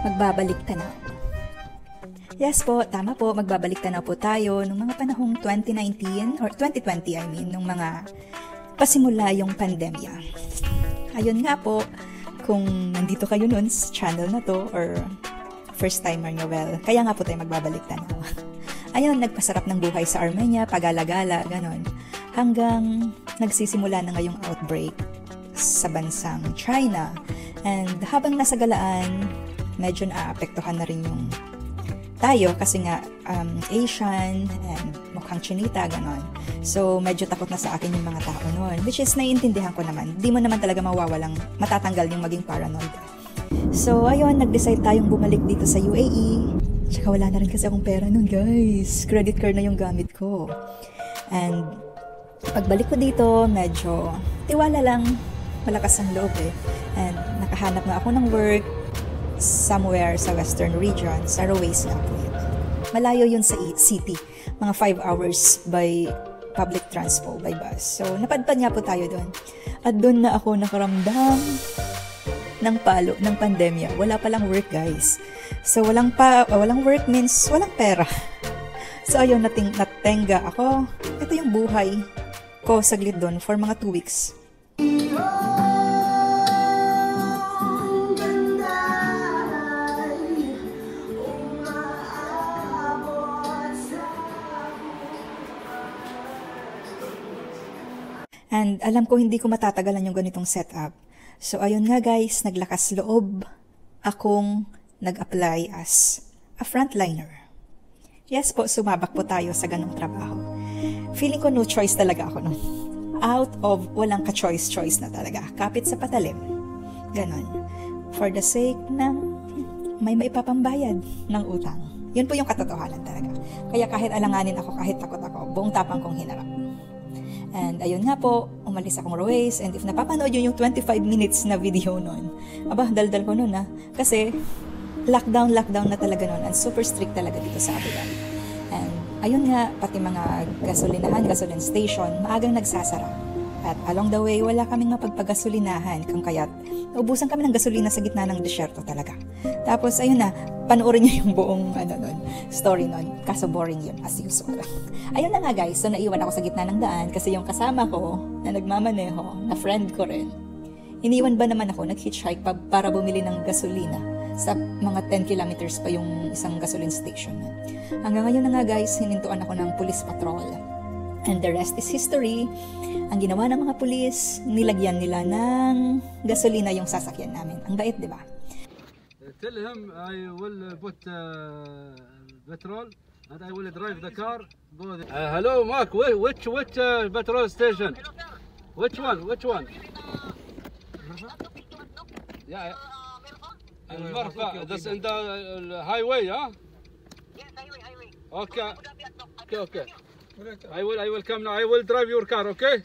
Magbabalik tanaw. Yes po, tama po, magbabalik tanaw po tayo nung mga panahong 2019 or 2020 nung mga pasimula yung pandemya. Ayun nga po, kung nandito kayo nun sa channel na to or first timer nyo, well, kaya nga po tayo magbabalik tanaw. Ayun, nagpasarap ng buhay sa Armenia, pagala-gala, ganon. Hanggang nagsisimula na ngayong outbreak sa bansang China. And habang nasa galaan, medyo naapektuhan na rin yung tayo kasi nga Asian and mukhang Chinita, ganon. So, medyo takot na sa akin yung mga tao noon. Which is, naiintindihan ko naman. Di mo naman talaga mawawalang matatanggal yung maging paranoid. So, ayun, nag-decide tayong bumalik dito sa UAE. Tsaka wala na rin kasi akong pera nun, guys. Credit card na yung gamit ko. And, pagbalik ko dito, medyo tiwala lang, malakas ang loob eh. And, nakahanap na ako ng work somewhere sa western region, sa Ruwais nga po yun. Malayo yun sa city, mga 5 hours by public transport, by bus. So, napadpad nga po tayo doon. At doon na ako nakaramdam ng palo ng pandemya. Wala palang work, guys. So, walang work means walang pera. So, ayun, natenga ako. Ito yung buhay ko saglit doon for mga 2 weeks. And alam ko hindi ko matatagalan yung ganitong setup. So ayun nga guys, naglakas loob akong nag-apply as a frontliner. Yes po, sumabak po tayo sa ganong trabaho. Feeling ko no choice talaga ako nun. Out of walang ka-choice na talaga. Kapit sa patalim. Ganon. For the sake ng may maipapambayad ng utang. Yun po yung katotohanan talaga. Kaya kahit alanganin ako, kahit takot ako, buong tapang kong hinarap. And ayun nga po, umalis akong Ruwais. And if napapanood yun yung 25 minutes na video nun, aba, daldal ko nun kasi lockdown na talaga nun. And super strict talaga dito sa Abu Dhabi. And ayun nga, pati mga gasolinahan, station, maagang nagsasara. At along the way, wala kaming mapagpagasolinahan. Kung kaya't naubusan kami ng gasolina sa gitna ng desyerto talaga. Tapos ayun na, panoorin niyo yung buong story nun. Kaso boring yun, as usual. Ayun na nga guys, so naiwan ako sa gitna ng daan kasi yung kasama ko na nagmamaneho, na friend ko rin, iniwan ba naman ako, nag-hitchhike para bumili ng gasolina sa mga 10 kilometers pa yung isang gasoline station. Hanggang ngayon na nga guys, hinintuan ako ng police patrol. And the rest is history. Ang ginawa ng mga pulis, nilagyan nila ng gasolina yung sasakyan namin. Ang bait, di ba? Tell him I will put petrol and I will drive the car. Go there. Hello, Mark. Which petrol station? Which one? Yeah. Marfa. That's in the highway, huh? Yes, highway. Okay. I will come now. I will drive your car, okay?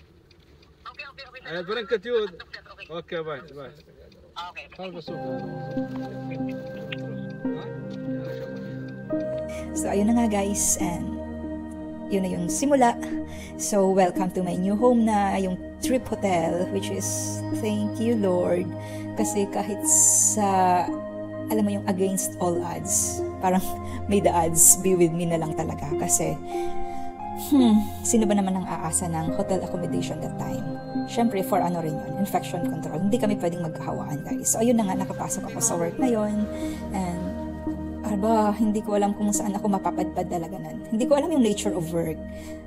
Okay. I'll bring it to you. Okay, bye. Okay. So, ayun na nga guys, and yun na yung simula. So, welcome to my new home na yung Trip Hotel, which is, thank you Lord, kasi kahit sa, alam mo yung against all odds, parang may the odds be with me na lang talaga, kasi sino ba naman ang aasa ng hotel accommodation that time? Siyempre, for ano rin yun, infection control. Hindi kami pwedeng magkahawaan, guys. So, ayun na nga, nakapasok ako sa work na yun. And, hindi ko alam kung saan ako mapapadpad talaga nun. Hindi ko alam yung nature of work.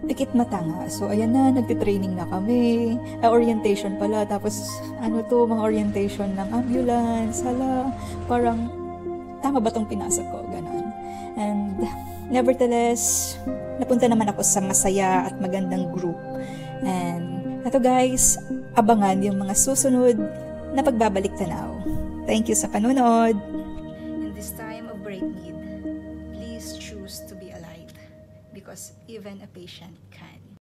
Pikit mata nga. So, ayan na, nagtitraining na kami. Orientation pala. Tapos, mga orientation ng ambulance. Hala, parang, tama ba tong pinasok ko? Ganon. And, nevertheless, napunta naman ako sa masaya at magandang group. And ito guys, abangan yung mga susunod na pagbabalik tanaw. Thank you sa panonood! In this time of great need, please choose to be alive because even a patient